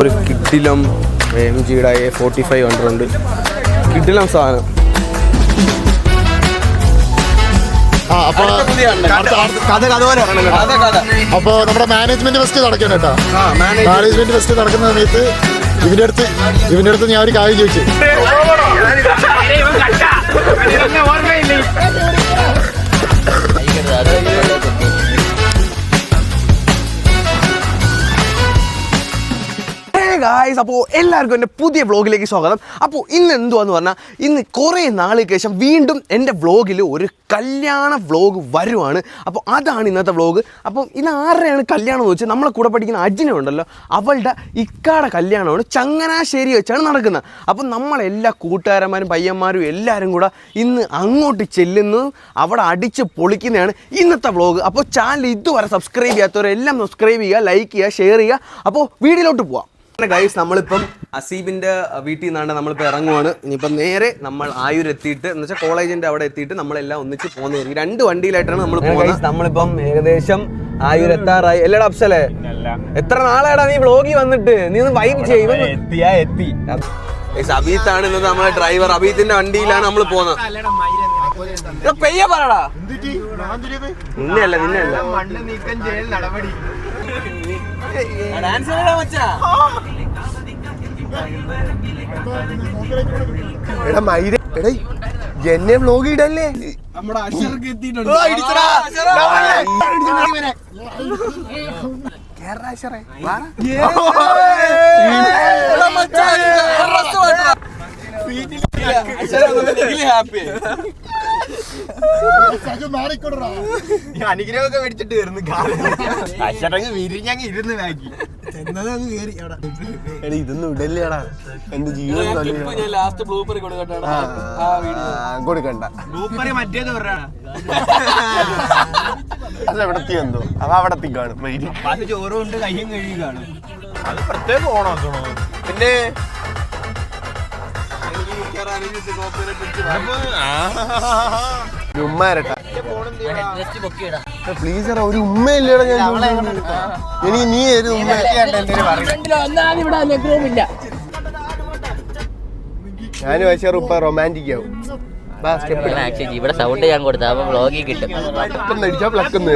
ഒരു കിഡിലം MGയുടെ A4500 ഉണ്ട്. കിഡിലം സാധനം. അപ്പൊ നമ്മുടെ മാനേജ്മെന്റ് ഫെസ്റ്റ് നടക്കാൻ കേട്ടോ. മാനേജ്മെന്റ് ഫെസ്റ്റ് നടക്കുന്ന സമയത്ത് ഇവന്റെ അടുത്ത് ഞാൻ ഒരു കാര്യം ചോദിച്ചു. അപ്പോൾ എല്ലാവർക്കും എൻ്റെ പുതിയ വ്ളോഗിലേക്ക് സ്വാഗതം. അപ്പോൾ ഇന്ന് എന്തുവാന്ന് പറഞ്ഞാൽ ഇന്ന് കുറേ നാളുകൾക്ക് ശേഷം വീണ്ടും എൻ്റെ വ്ളോഗിൽ ഒരു കല്യാണ വ്ളോഗ് വരുവാണ്. അപ്പോൾ അതാണ് ഇന്നത്തെ വ്ളോഗ്. അപ്പോൾ ഇന്ന് ആരുടെയാണ് കല്യാണം എന്ന് വെച്ചാൽ നമ്മളെ കൂടെ പഠിക്കുന്ന അജിന ഉണ്ടല്ലോ, അവളുടെ ഇക്കാടെ കല്യാണമാണ് ചങ്ങനാശ്ശേരി വെച്ചാണ് നടക്കുന്നത്. അപ്പം നമ്മളെല്ലാ കൂട്ടുകാരന്മാരും പയ്യന്മാരും എല്ലാവരും കൂടെ ഇന്ന് അങ്ങോട്ട് ചെല്ലുന്നു, അവിടെ അടിച്ച് പൊളിക്കുന്നതാണ് ഇന്നത്തെ വ്ളോഗ്. അപ്പോൾ ചാനൽ ഇതുവരെ സബ്സ്ക്രൈബ് ചെയ്യാത്തവരെല്ലാം സബ്സ്ക്രൈബ് ചെയ്യുക, ലൈക്ക് ചെയ്യുക, ഷെയർ ചെയ്യുക. അപ്പോൾ വീഡിയോയിലോട്ട് പോവാം. ഗൈസ്, നമ്മളിപ്പം അസീബിൻ്റെ വീട്ടിൽ നിന്നാണ് നമ്മളിപ്പോൾ ഇറങ്ങുവാണ്. ഇനിയിപ്പം നേരെ നമ്മൾ ആയൂർ എത്തിയിട്ട് എന്ന് വെച്ചാൽ കോളേജിൻ്റെ അവിടെ എത്തിയിട്ട് നമ്മളെല്ലാം ഒന്നിച്ച് പോകുന്നതായിരിക്കും. 2 വണ്ടിയിലായിട്ടാണ് നമ്മൾ പോകുന്നത്. നമ്മളിപ്പം ഏകദേശം ആയൂർ എത്താറായി. അല്ലടാ അഫ്സലേ, എത്ര നാളാടാ നീ വ്ളോഗിൽ വന്നിട്ട്? നീ ഒന്ന് വൈബ് ചെയ്യും. അബീത്താണ് ഇന്നത്തെ നമ്മളെ ഡ്രൈവർ. അബീത്തിന്റെ വണ്ടിയിലാണ് നമ്മൾ പോകുന്നത്. പെയ്യ പറടാ. നിന്നെയല്ല എന്നെ വ്ലോഗ് ഇടല്ലേ? നമ്മുടെ അഷർക്ക് എത്തിയിട്ടുണ്ട്. അനുഗ്രഹമൊക്കെ മേടിച്ചിട്ട് വരുന്നു. അശ്വറങ്ങ് വിരിഞ്ഞങ്ങ് ഇരുന്ന് വാങ്ങി ഇതൊന്നും ഇടല്ലേടാ. എന്റെ ജീവിതം കൊടുക്കണ്ട. അതെവിടത്തി എന്തോ അത് അവിടത്തി കാണും. ചോറും ഉണ്ട്, കയ്യും കഴുകി കാണും. അത് പ്രത്യേകം ഓണാക്കണോ? പിന്നെ ഉമ്മരട്ടാ പ്ലീസ് ഒരു ഉമ്മയില്ലേടാ. ഇനി നീ ഒരു ഉമ്മ. ഞാനും പക്ഷേ ഇപ്പൊ റൊമാൻറ്റിക് ആവും. ഇവിടെ സൗണ്ട് ഞാൻ കൊടുത്ത അപ്പൊ വ്ളോഗിൽ കിട്ടും. അടിച്ചാ പ്ലക്കുന്നു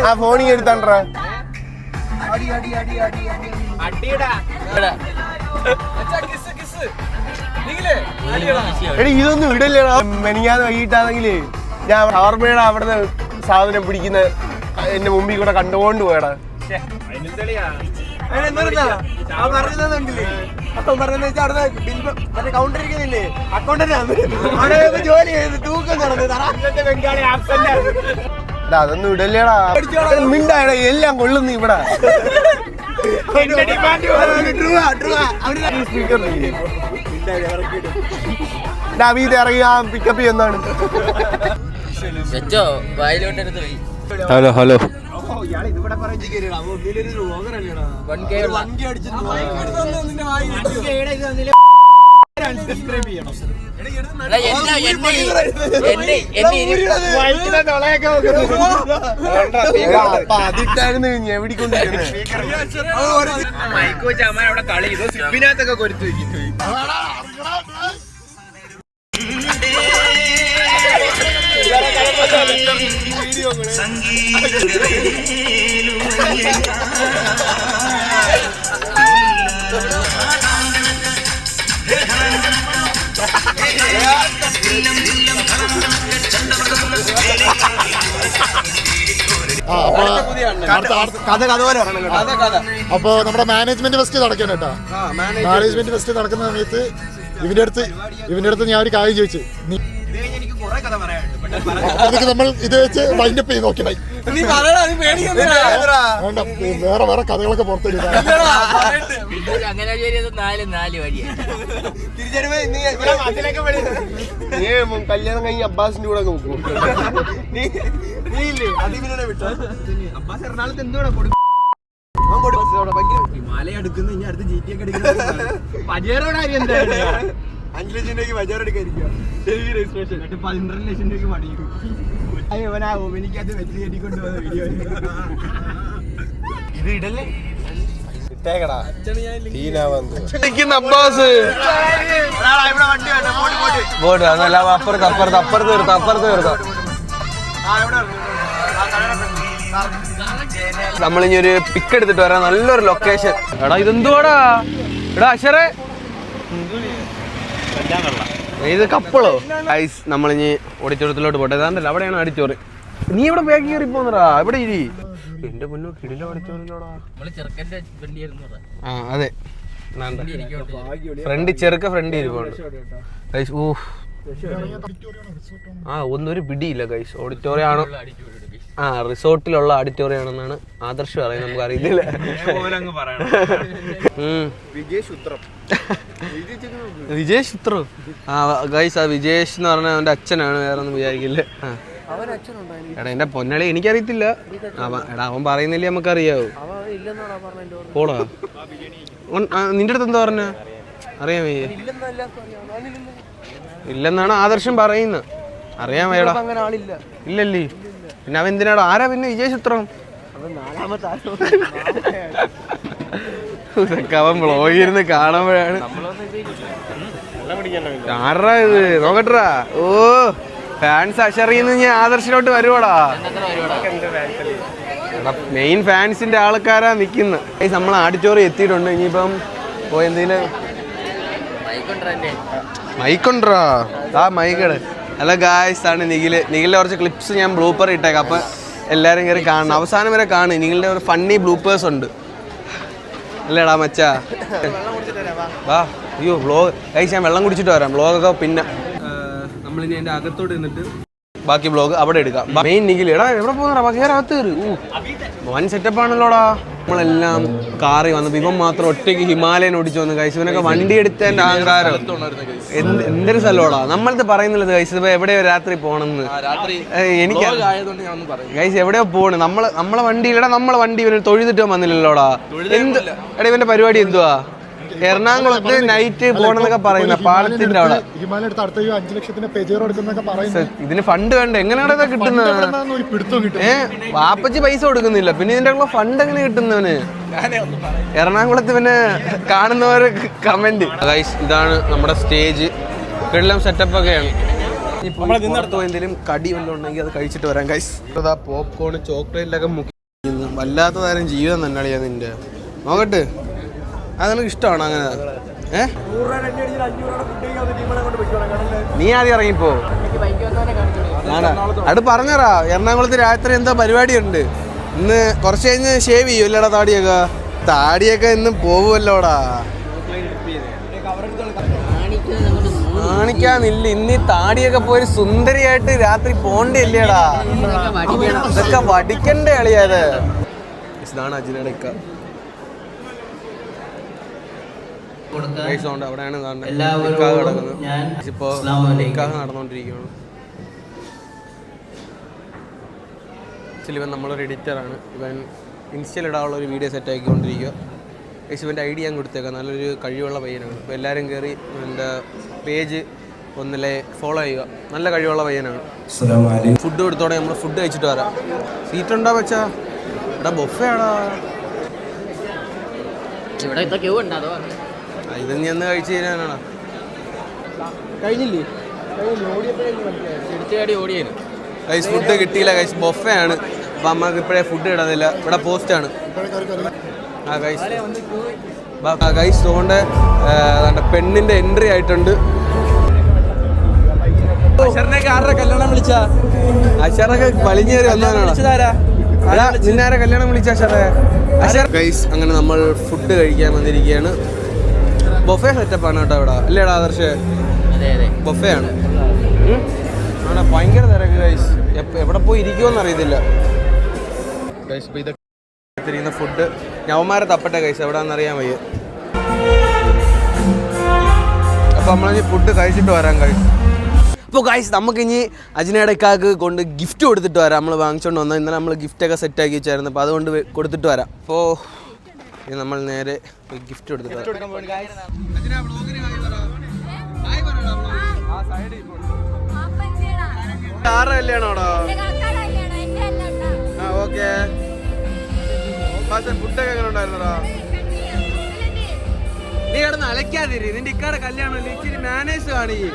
ആ ഫോണിങ് എടുത്താണ്ടാ. എടി ഇതൊന്നും ഇടല്ലേടാ. മെനിയാന്ന് വൈകിട്ടാണെങ്കില് ഞാൻ ഷവർമ്മയുടെ അവിടുന്ന് സാധനം പിടിക്കുന്ന എന്റെ മുമ്പിൽ കൂടെ കണ്ടുകൊണ്ട് പോയടാ. കൗണ്ടറിക്കുന്നില്ലേ അക്കൗണ്ടന്റ് ജോലി ചെയ്ത് തൂക്കം അതൊന്നും ഇടല്ലേടാ. മിണ്ടായടാ, എല്ലാം കൊള്ളുന്നു ഇവിടെ. ഇത് ഇറങ്ങിയ പിക്കപ്പ് ചെയ്യുന്നതാണ്. ഹലോ ഹലോ അതിട്ടായിരുന്നു എവിടെക്കൊണ്ടിരിക്കുന്നത്. മൈക്ക് വെച്ച് അമ്മ അവിടെ കളി ചെയ്തു. സിബിനകത്തൊക്കെ കൊരുത്തു വയ്ക്കും. അപ്പൊ നമ്മുടെ മാനേജ്മെന്റ് ഫെസ്റ്റ് നടക്കാൻ കേട്ടോ. മാനേജ്മെന്റ് ഫെസ്റ്റ് നടക്കുന്ന സമയത്ത് ഇവന്റെ അടുത്ത് ഞാൻ ഒരു കാര്യം ചോദിച്ചു. അപ്പോഴത്തേക്ക് നമ്മൾ ഇത് വെച്ച് വൈൻഡപ്പ് ചെയ്ത് നോക്കി. വേണ്ട, വേറെ വേറെ കഥകളൊക്കെ പുറത്തേക്ക് കല്യാണം കഴിഞ്ഞ് അബ്ബാസിന്റെ കൂടെ നോക്കും. എറണാകുളത്ത് എന്തുകൂടെ ഹിമാലയ എടുക്കുന്ന ഇനി അടുത്ത് ജി ടി ഒക്കെ എടുക്കുന്ന 5 ലക്ഷം രൂപയ്ക്ക് ബജാർ എടുക്കാതിരിക്കുക. 15 ലക്ഷം രൂപയ്ക്ക് പഠിക്കും. അയ്യോനാ എനിക്കത് വെച്ച് കെട്ടിക്കൊണ്ട് പോകുന്ന വീഡിയോ ഇത് ഇടല്ലേ ഇട്ടേക്കടാ അബ്ബാസ് അപ്പുറത്ത് നിർത്താം. നമ്മളിനി ഒരു പിക്ക് എടുത്തിട്ട് വരാം. നല്ലൊരു ലൊക്കേഷൻ. എടാ ഇതെന്തുവാടാ? എടാ അക്ഷരേ, ഇത് കപ്പളോ? ഐസ് നമ്മളിനി ഓഡിറ്റോറിയത്തിലോട്ട് പോട്ടെ. അതാണ്ടല്ലോ അവിടെയാണ് ഓഡിറ്റോറിയം. നീ ഇവിടെ ബാഗ് കയറി പോന്നടാ. ഇവിടെ ഇരി. എന്റെ പൊന്നോ കിടില ഓഡിറ്റോറിയത്തോടാ. ആ അതെ, ഫ്രണ്ട് ചെറുക്ക ഫ്രണ്ട് ഇരിപ്പുണ്ട്. ഗൈസ് ഒന്നൊരു പിടിയില്ല ഗൈസ്. ഓഡിറ്റോറിയം ആണോ? റിസോർട്ടിലുള്ള ഓഡിറ്റോറിയം ആണെന്നാണ് ആദർശ് പറയുന്നത്. നമുക്ക് അറിയില്ല. വിജേഷ് ഉത്രം. ഗൈസ് ആ വിജേഷ് എന്ന് പറഞ്ഞ അവന്റെ അച്ഛനാണ്, വേറെ ഒന്നും വിചാരിക്കില്ല. എടാ എന്റെ പൊന്നളി എനിക്കറിയത്തില്ല. എടാ അവൻ പറയുന്നില്ലേ നമുക്കറിയാവൂ. പോടാ, നിന്റെ അടുത്ത് എന്താ പറഞ്ഞ അറിയാൻ വയ്യ? ഇല്ലെന്നാണ് ആദർശം പറയുന്നത്. അറിയാൻ വയ്യടാ. ഇല്ലല്ലേ, പിന്നെ അവൻ എന്തിനാടോ? ആരാ പിന്നെ വിജയ് ചിത്രം? അവൻ ബ്ലോഗിരുന്ന് കാണുമ്പോഴാണ് ആരാ ഇത് നോക്കട്ടാ. ഓ ഫാൻസ് അഷറിന്ന് ഞാൻ ആദർശിലോട്ട് വരുവാടാ. മെയിൻ ഫാൻസിന്റെ ആൾക്കാരാ നിക്കുന്നത്. നമ്മൾ ഓഡിറ്റോറിയം എത്തിയിട്ടുണ്ട്. ഇനിയിപ്പം പോയി എന്തെങ്കിലും മൈക്കുണ്ടോ? ആ മൈക്കട്. ഹലോ ഗായ്സ്, ആണ് നിഖിലിന്റെ കുറച്ച് ക്ലിപ്സ് ഞാൻ ബ്ലൂപ്പർ ഇട്ടേക്കാം. അപ്പം എല്ലാവരും കയറി കാണണം. അവസാനം വരെ കാണും. നിഖിലിന്റെ ഒരു ഫണ്ണി ബ്ലൂപ്പേഴ്സ് ഉണ്ട് അല്ലേടാ മച്ചാ? വാ. അയ്യോ വ്ളോഗ് ഗൈസ്, ഞാൻ വെള്ളം കുടിച്ചിട്ട് വരാം. വ്ളോഗൊക്കെ പിന്നെ നമ്മളിനി എൻ്റെ അകത്തോട്ട് നിന്നിട്ട് ബാക്കി വ്ളോഗ് അവിടെ എടുക്കാം. മെയിൻ നിഖിൽ. എടാ എവിടെ പോകുന്നടാ? കയറി അകത്ത് കയറി. വൻ സെറ്റപ്പ് ആണല്ലോടാ. നമ്മളെല്ലാം കാറി വന്നപ്പോൾ ഇവൻ മാത്രം ഒറ്റയ്ക്ക് ഹിമാലയൻ ഓടിച്ചു വന്നു ഗൈസ്. ഇവനൊക്കെ വണ്ടി എടുത്തതിന്റെ അഹങ്കാരം. എന്തൊരു സ്ഥലമാടാ. നമ്മളത് പറയുന്നില്ല ഗൈസ്. ഇപ്പൊ എവിടെയോ രാത്രി പോണെന്ന്. എനിക്ക് ഗൈസ് എവിടെയോ പോണ്. നമ്മളെ വണ്ടിയിലടാ. നമ്മളെ വണ്ടി ഇവന് തൊഴുതിട്ട് വന്നില്ലല്ലോടാ. എന്ത് എടാ ഇവന്റെ പരിപാടി എന്തുവാ? എറണാകുളത്ത് നൈറ്റ് പോണെന്നൊക്കെ പറയുന്ന പാലത്തിന്റെ അവിടെ. ഇതിന് ഫണ്ട് വേണ്ട. എങ്ങനെയാണ് ഇതൊക്കെ കിട്ടുന്നത്? വാപ്പച്ചി പൈസ കൊടുക്കുന്നില്ല, പിന്നെ ഇതിന്റെ ഫണ്ട് എങ്ങനെ കിട്ടുന്നവന്? എറണാകുളത്ത് പിന്നെ കാണുന്നവര് കമന്റ്. ഇതാണ് നമ്മുടെ സ്റ്റേജ്. എല്ലാം സെറ്റപ്പ് ഒക്കെയാണ്. എന്തെങ്കിലും കടി വല്ലതും ഉണ്ടെങ്കിൽ അത് കഴിച്ചിട്ട് വരാം ഗൈസ്. പോപ്കോൺ ചോക്ലേറ്റിലൊക്കെ മുക്കി വല്ലാത്ത തരം ജീവിതം തന്നെയാണ് നിന്റെ. നോക്കട്ടെ, അത് നിനക്ക് ഇഷ്ടമാണോ അങ്ങനെ? നീ ആദ്യം ഇറങ്ങിപ്പോ. അത് പറഞ്ഞറാ. എറണാകുളത്ത് രാത്രി എന്തോ പരിപാടിയുണ്ട്. ഇന്ന് കുറച്ച് കഴിഞ്ഞ് ഷേവ് ചെയ്യും അല്ലേടാ? താടിയൊക്കെ ഇന്ന് പോവുമല്ലോടാ. കാണിക്കാന്നില്ല. ഇന്ന് ഈ താടിയൊക്കെ പോയി സുന്ദരിയായിട്ട് രാത്രി പോണ്ടല്ലേടാ? ഇതൊക്കെ വടിക്കണ്ടേ കളിയത്. ഇതാണ് അജിനയുടെ ഇക്ക. അവിടെയാണ് കിടക്കുന്നത്. ഇപ്പോ നിക്കാഹ് നടന്നുകൊണ്ടിരിക്കുകയാണ്. ആക്ച്വലി ഇവൻ നമ്മളൊരു എഡിറ്ററാണ്. ഇവൻ ഇൻസ്റ്റയിൽ ഇടാനുള്ള ഒരു വീഡിയോ സെറ്റ് ആക്കിക്കൊണ്ടിരിക്കുക. ഇവൻ്റെ ഐഡിയ ഞാൻ കൊടുത്തേക്കാം. നല്ലൊരു കഴിവുള്ള പയ്യനാണ്. അപ്പോൾ എല്ലാവരും കയറി എൻ്റെ പേജ് ഒന്നിലെ ഫോളോ ചെയ്യുക. നല്ല കഴിവുള്ള പയ്യനാണ്. ഫുഡ് കൊടുത്തോടെ നമ്മൾ ഫുഡ് കഴിച്ചിട്ട് വരാം. സീറ്റ് ഉണ്ടോ വെച്ചാ? എടാ ബൊഫേ ആടാ. ഇത് നീ എന്ന് കഴിച്ചു തരാനാണ്? കഴിഞ്ഞില്ലേ? ഗൈസ് ഫുഡ് കിട്ടിയില്ല ഗൈസ്. ബൊഫേ ആണ്. അപ്പം അമ്മക്ക് ഇപ്പോഴേ ഫുഡ് ഇടുന്നില്ല. ഇവിടെ പോസ്റ്റാണ്. ആ ഗൈസ് ഗൈസ് അതുകൊണ്ട് പെണ്ണിന്റെ എൻട്രി ആയിട്ടുണ്ട്. കല്യാണം വിളിച്ച അഷറൊക്കെ വലിഞ്ഞേറി വന്നവനാണ്. നിന്നാരെ കല്യാണം വിളിച്ച അഷറ ഗൈസ്. അങ്ങനെ നമ്മൾ ഫുഡ് കഴിക്കാൻ വന്നിരിക്കുകയാണ്. ബൊഫേ സെറ്റപ്പാണ് കേട്ടോ ഇവിടെ. അല്ലേടാ ആദർശ്? ബൊഫേ ആണ്. ആണ് ഭയങ്കര തിരക്ക് ഗൈസ്. എവിടെ പോയി ഇരിക്കുമെന്ന് അറിയത്തില്ല ഗൈസ്. ഇപ്പോൾ ഇതൊക്കെ തിരിയുന്ന ഫുഡ് ഞവന്മാരെ തപ്പട്ടെ ഗൈസ്, എവിടെയാണെന്ന് അറിയാൻ വയ്യ. അപ്പോൾ നമ്മളിനി ഫുഡ് കഴിച്ചിട്ട് വരാം ഗൈസ്. അപ്പോൾ ഗൈസ് നമുക്കിനി അജിനയുടെ ഇക്കാക്ക് കൊണ്ട് ഗിഫ്റ്റ് കൊടുത്തിട്ട് വരാം. നമ്മൾ വാങ്ങിച്ചുകൊണ്ട് വന്നാൽ ഇന്നലെ നമ്മൾ ഗിഫ്റ്റൊക്കെ സെറ്റാക്കി വെച്ചായിരുന്നു. അപ്പോൾ അതുകൊണ്ട് കൊടുത്തിട്ട് വരാം. അപ്പോൾ ഇനി നമ്മൾ നേരെ ഗിഫ്റ്റ് കൊടുത്തിട്ട് വരാം. ആറ് കല്യാണോടാ? ആ ഓക്കെ. ഫുഡൊക്കെ എങ്ങനെ ഉണ്ടായിരുന്നടാ? നീ കിടന്ന് അലക്കാതിരി, നിന്റെ ഇക്കാടെ കല്യാണം ഇച്ചിരി മാനേഴ്സ് കാണിക്കേ.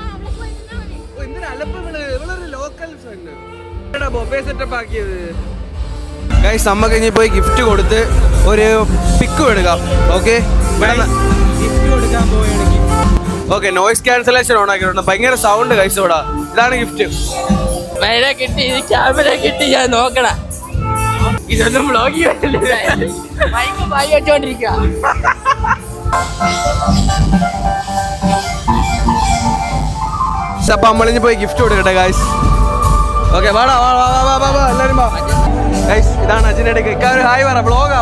എന്തിനാ അലപ്പങ്ങള്? ഇവളൊരു ലോക്കൽ ഫ്രണ്ട് ബൊഫേ സെറ്റപ്പ് ആക്കിയത്. ഗൈസ് നമുക്ക് ഇനി പോയി ഗിഫ്റ്റ് കൊടുത്ത് ഒരു പിക്കും എടുക്കാം. Okay okay. Noise cancellation on ആക്കിയിട്ടുണ്ട്. ഭയങ്കര സൗണ്ട് ഗൈസ് ഇവിടെ. ഇതാണ് ഗിഫ്റ്റ്. കിട്ടി, ക്യാമറ കിട്ടി. ഞാൻ നോക്കണ ഇതൊന്നും ബ്ലോഗ് വെച്ചോണ്ടിരിക്ക. അപ്പൊ നമ്മളിനി പോയി ഗിഫ്റ്റ് കൊടുക്കട്ടെ ഗൈസ്. ഓക്കെ വാടാ വാ വാ വാ വാ വാ എല്ലാവരും വാ ഗൈസ്. ഇതാണ് അജിനയുടെ ഇക്ക. ഒരു ഹായ് പറ. വ്ളോഗാ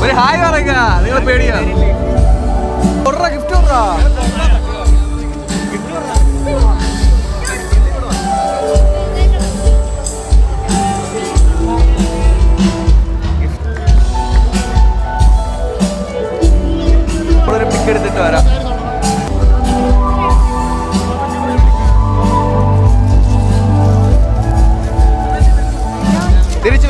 ഒരു ഹായ് പറയ. നിങ്ങൾ പേടിയാ ഗിഫ്റ്റ് കൊടുറാ. ഒരു പിക്ക് എടുത്തിട്ട് വരാം. തിരിച്ചു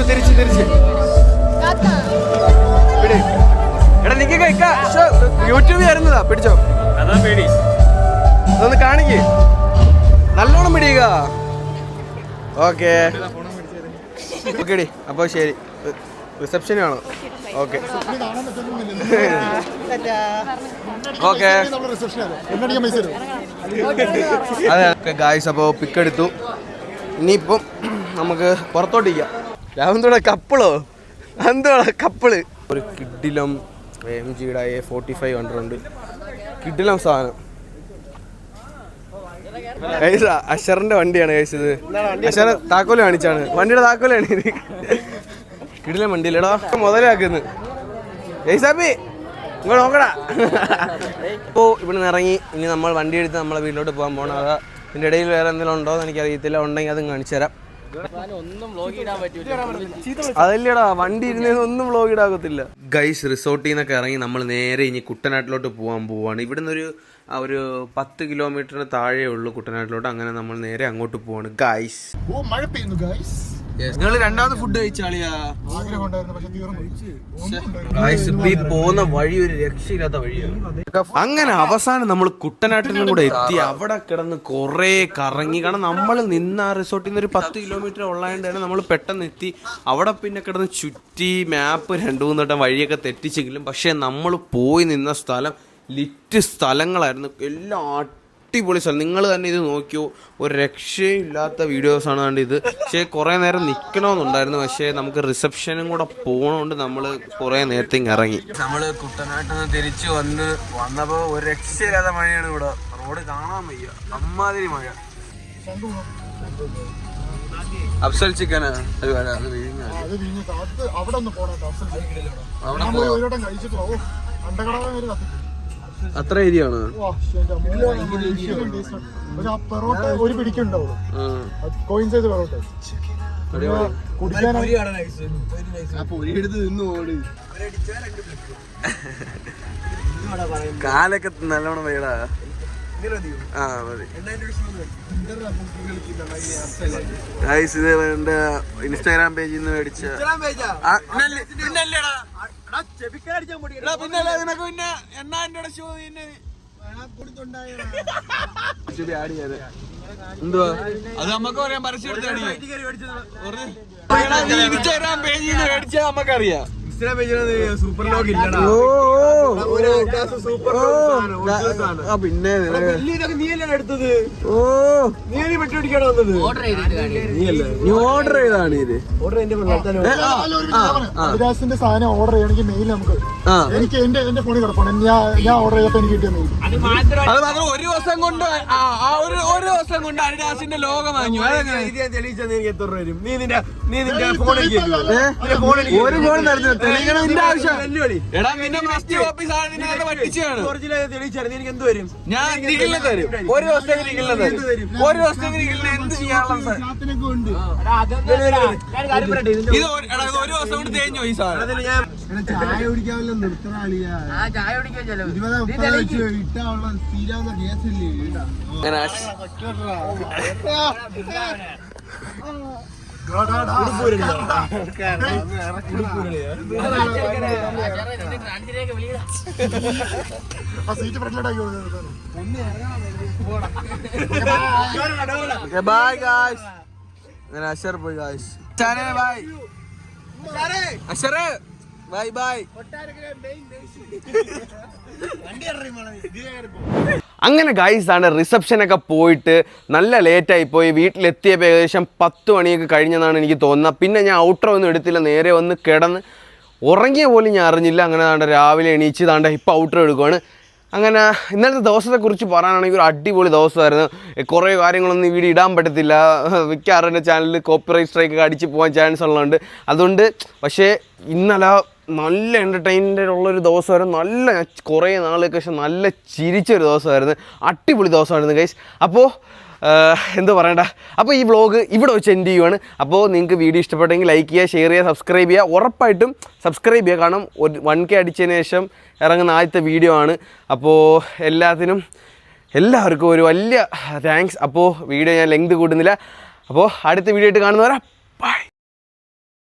എടാ നിക്ക് യൂട്യൂബിൽ വരുന്നതാ. പിടിച്ചോ, അതാ പേടി. അതൊന്ന് കാണിക്ക്, നല്ലോണം പിടിയുക. ഓക്കെ ഓക്കേടി. അപ്പോൾ ശരി, റിസപ്ഷൻ ആണോ? ഓക്കെ ഓക്കെ അതെ ഗായ്സ്. അപ്പോൾ പിക്ക് എടുത്തു. ഇനിയിപ്പം നമുക്ക് പുറത്തോട്ടിരിക്കാം. രാവിലെ കപ്പിളോ എന്തോടാ കപ്പിള്? ഒരു കിഡിലം MG-യുടെ A4500 ഉണ്ട്. കിഡിലം സാധനം. ഗൈസ് അഷറിന്റെ വണ്ടിയാണ് ഗൈസ് ഇത്. അഷർ താക്കോല് കാണിച്ചാണ്, വണ്ടിയുടെ താക്കോലാണ് ഇത്. കിഡിലം വണ്ടിയിലടാ മുതലാക്കുന്നു ഗൈസാപ്പി. ഇങ്ങോട്ട് നോക്കടാ. ഇപ്പോൾ ഇവിടെ നിന്ന് ഇറങ്ങി ഇനി നമ്മൾ വണ്ടി എടുത്ത് നമ്മളെ വീട്ടിലോട്ട് പോകാൻ പോകണം. അതാ ഇതിൻ്റെ ഇടയിൽ വേറെ എന്തെങ്കിലും ഉണ്ടോ എന്ന് എനിക്കറിയത്തില്ല. ഉണ്ടെങ്കിൽ അതും കാണിച്ചു തരാം. അതല്ലടാ വണ്ടി ഇരുന്നൊന്നും വ്ലോഗ് ഇടാകത്തില്ല. ഗൈസ് റിസോർട്ടിൽ നിന്നൊക്കെ ഇറങ്ങി നമ്മൾ നേരെ ഇനി കുട്ടനാട്ടിലോട്ട് പോവാണ്. ഇവിടുന്ന് ഒരു 10 കിലോമീറ്ററിന് താഴെ ഉള്ളൂ കുട്ടനാട്ടിലോട്ട്. അങ്ങനെ നമ്മൾ നേരെ അങ്ങോട്ട് പോവാണ് ഗൈസ്. മഴ പെയ്യുന്നു ഗൈസ്. നിങ്ങൾ രണ്ടാമത് ഫുഡ് കഴിച്ചാളിയാ? പോകുന്ന വഴി ഒരു രക്ഷയില്ലാത്ത വഴിയാണ്. അങ്ങനെ അവസാനം നമ്മൾ കുട്ടനാട്ടിലും കൂടെ എത്തി. അവിടെ കിടന്ന് കുറെ കറങ്ങി. കാരണം നമ്മൾ നിന്ന ആ റിസോർട്ടിൽ നിന്ന് ഒരു 10 കിലോമീറ്റർ ഉള്ളതുകൊണ്ട് തന്നെ നമ്മൾ പെട്ടെന്ന് എത്തി. അവിടെ പിന്നെ കിടന്ന് ചുറ്റി മാപ്പ് 2-3 വട്ടം വഴിയൊക്കെ തെറ്റിച്ചെങ്കിലും പക്ഷെ നമ്മൾ പോയി നിന്ന സ്ഥലം ലിറ്റ് സ്ഥലങ്ങളായിരുന്നു. എല്ലാം അടിപൊളി സ്ഥലം. നിങ്ങൾ തന്നെ ഇത് നോക്കിയോ, ഒരു രക്ഷയും ഇല്ലാത്ത വീഡിയോസാണ് കണ്ട് ഇത്. പക്ഷേ കുറേ നേരം നിൽക്കണമെന്നുണ്ടായിരുന്നു. പക്ഷേ നമുക്ക് റിസപ്ഷനും കൂടെ പോകണോണ്ട് നമ്മൾ കുറേ നേരത്തേക്ക് ഇറങ്ങി. നമ്മൾ കുട്ടനാട്ടിൽ നിന്ന് തിരിച്ചു വന്നപ്പോൾ ഒരു രക്ഷയില്ലാത്ത മഴയാണ് ഇവിടെ. റോഡ് കാണാൻ വയ്യ, അമ്മാതിരി മഴ. അഫ്സൽ ചിക്കനാ അത് അത്ര ഏരിയാണ്. ഒരു പിടിക്കുണ്ടാവും കാലൊക്കെ നല്ലോണം വേടാ. ആ മതി. ഇത് എന്റെ ഇൻസ്റ്റാഗ്രാം പേജിൽ നിന്ന് മേടിച്ച എന്തുവാ അത് നമ്മക്ക് പറയാം. പരസ്യം ഇൻസ്റ്റാഗ്രാം പേജിൽ നിന്ന് മേടിച്ചാൽ നമുക്കറിയാം. സൂപ്പർ ലോഗ് ഇല്ലടാ പിന്നെ നീയല്ലേ എടുത്തത് ഓ നീ പെട്ടുപിടിക്കാണ് വന്നത് നീ ഓർഡർ ചെയ്താണ് ഇത് ഓർഡർ എന്റെ അഡിഡാസിന്റെ സാധനം ഓർഡർ ചെയ്യണമെങ്കിൽ മെയിൽ നമുക്ക് എനിക്ക് എന്റെ ഫോണിൽ കിടപ്പാണ് ഞാൻ ഓർഡർ ചെയ്തപ്പോ എനിക്ക് കിട്ടിയ മെയിൽ അത് മാത്രം ഒരു ദിവസം കൊണ്ട് ഒരു ദിവസം കൊണ്ട് അഡിഡാസിന്റെ ലോകം വാങ്ങി തെളിയിച്ചാൽ എനിക്ക് എത്ര രൂപ വരും? നീ നിന്റെ ഫോണിൽ ഒരു ഫോൺ തെളിയിക്കണം നിന്റെ ആവശ്യം എടാ നിന്റെ മസ്റ്റ് കോപ്പി സാധനം പറ്റിച്ചാണ് തെളിയിച്ചാൽ എനിക്ക് എന്ത് വരും? ഞാൻ നിഖിലിനെ തരും ഒരു ദിവസത്തേക്ക് നിഖിലിനെ തരും ഒരു ദിവസത്തേക്ക് നിഖിലിനെ എന്ത് ചെയ്യാനുള്ള ഇത് ഒരു ദിവസം കൊണ്ട് തേഞ്ഞു ഈ സാധനം ചായ കുടിക്കാമല്ലോ നിർത്തണാളിയാ ഇട്ടാവുള്ള തീരാവുന്ന കേസല്ലേ സീറ്റ് ഫ്രണ്ടിലോട്ടാക്കി ബൈ ഗായ്സ് ഞാൻ അഷർ പോയി ഗായ്സ് ചാനേ ബൈ അഷറേ ബൈ ബൈ അങ്ങനെ ഗൈസ് ആണ് റിസപ്ഷനൊക്കെ പോയിട്ട് നല്ല ലേറ്റായി പോയി വീട്ടിലെത്തിയപ്പോൾ ഏകദേശം 10 മണിയൊക്കെ കഴിഞ്ഞെന്നാണ് എനിക്ക് തോന്നുന്നത്. പിന്നെ ഞാൻ ഔട്ടർ ഒന്നും എടുത്തില്ല, നേരെ വന്ന് കിടന്ന് ഉറങ്ങിയ പോലും ഞാൻ അറിഞ്ഞില്ല. അങ്ങനെ താണ്ട രാവിലെ എണീച്ച് താണ്ട ഇപ്പോൾ ഔട്ടർ എടുക്കുകയാണ്. അങ്ങനെ ഇന്നലത്തെ ദിവസത്തെക്കുറിച്ച് പറയാനാണെങ്കിൽ ഒരു അടിപൊളി ദിവസമായിരുന്നു. കുറേ കാര്യങ്ങളൊന്നും ഈ വീഡിയോ ഇടാൻ പറ്റത്തില്ല, മിക്കവാറും എൻ്റെ ചാനലിൽ കോപ്പിറൈറ്റ് സ്ട്രൈക്കൊക്കെ അടിച്ച് പോകാൻ ചാൻസ് ഉള്ളതുകൊണ്ട്. അതുകൊണ്ട് പക്ഷേ ഇന്നലെ നല്ല എൻ്റർടൈൻമെൻ്റ് ഉള്ളൊരു ദിവസമായിരുന്നു. നല്ല കുറേ നാളുകൾക്ക് ശേഷം നല്ല ചിരിച്ചൊരു ദിവസമായിരുന്നു. അടിപൊളി ദിവസമായിരുന്നു ഗൈസ്. അപ്പോൾ എന്താ പറയണ്ട, അപ്പോൾ ഈ വ്ളോഗ് ഇവിടെ വെച്ച് എൻഡ് ചെയ്യുവാണ്. അപ്പോൾ നിങ്ങൾക്ക് വീഡിയോ ഇഷ്ടപ്പെട്ടെങ്കിൽ ലൈക്ക് ചെയ്യുക, ഷെയർ ചെയ്യുക, സബ്സ്ക്രൈബ് ചെയ്യുക. ഉറപ്പായിട്ടും സബ്സ്ക്രൈബ് ചെയ്യുക, കാരണം 1K അടിച്ചതിന് ശേഷം ഇറങ്ങുന്ന ആദ്യത്തെ വീഡിയോ ആണ്. അപ്പോൾ എല്ലാവർക്കും ഒരു വലിയ താങ്ക്സ്. അപ്പോൾ വീഡിയോ ഞാൻ ലെങ്ത് കൂട്ടുന്നില്ല. അപ്പോൾ അടുത്ത വീഡിയോ ആയിട്ട് കാണുന്നവരാ ബൈ.